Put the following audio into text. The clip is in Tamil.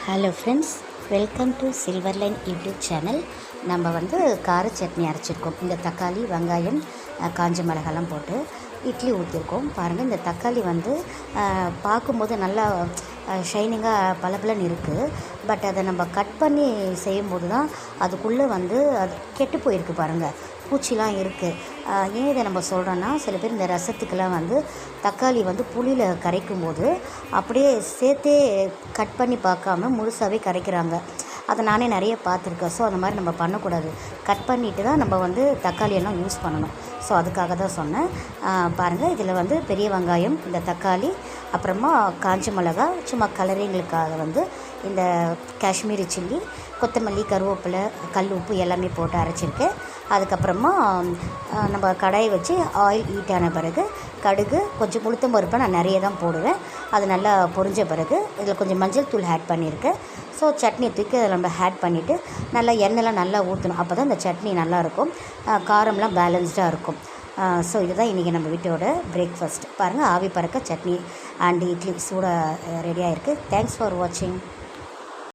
Hello friends, welcome to silver line YouTube channel. நம்ம கார சட்னி அரைச்சிருக்கோம். இந்த தக்காளி, வெங்காயம், காஞ்ச மிளகாலாம் போட்டு இட்லி ஊற்றிருக்கோம். பாருங்கள், இந்த தக்காளி பார்க்கும்போது நல்லா ஷைனிங்காக பளபளன்னு இருக்குது. பட் அதை நம்ம கட் பண்ணி செய்யும்போது தான் அதுக்குள்ளே அது கெட்டு போயிருக்கு. பாருங்கள், பூச்சிலாம் இருக்குது. ஏன் இதை நம்ம சொல்கிறோன்னா, சில பேர் இந்த ரசத்துக்கெல்லாம் தக்காளி புளியில் கரைக்கும் போது அப்படியே சேர்த்தே கட் பண்ணி பார்க்காம முழுசாகவே கரைக்கிறாங்க. அதை நானே நிறைய பார்த்துருக்கேன். ஸோ அந்த மாதிரி நம்ம பண்ணக்கூடாது. கட் பண்ணிவிட்டு தான் நம்ம தக்காளியெல்லாம் யூஸ் பண்ணணும். ஸோ அதுக்காக தான் சொன்னேன். பாருங்கள், இதில் பெரிய வெங்காயம், இந்த தக்காளி, அப்புறமா காஞ்ச மிளகா, சும்மா கலரிங்களுக்காக இந்த காஷ்மீரி சில்லி, கொத்தமல்லி, கருவேப்பிலை, கல் உப்பு எல்லாமே போட்டு அரைச்சிருக்கேன். அதுக்கப்புறமா நம்ம கடாயை வச்சு ஆயில் ஹீட் ஆன பிறகு கடுகு, கொஞ்சம் உளுத்தம் பருப்பை நான் நிறைய தான் போடுவேன். அது நல்லா பொரிஞ்ச பிறகு இதில் கொஞ்சம் மஞ்சள் தூள் ஆட் பண்ணியிருக்கேன். ஸோ சட்னியை தூக்கி அதில் நம்ம ஆட் பண்ணிவிட்டு நல்லா எண்ணெய்லாம் நல்லா ஊற்றணும். அப்போ தான் இந்த சட்னி நல்லாயிருக்கும், காரம்லாம் பேலன்ஸ்டாக இருக்கும். ஸோ இதுதான் இன்றைக்கி நம்ம வீட்டோட பிரேக்ஃபாஸ்ட். பாருங்கள், ஆவி பறக்க சட்னி அண்ட் இட்லி சூடாக ரெடியாக இருக்குது. தேங்க்ஸ் ஃபார் வாட்சிங்.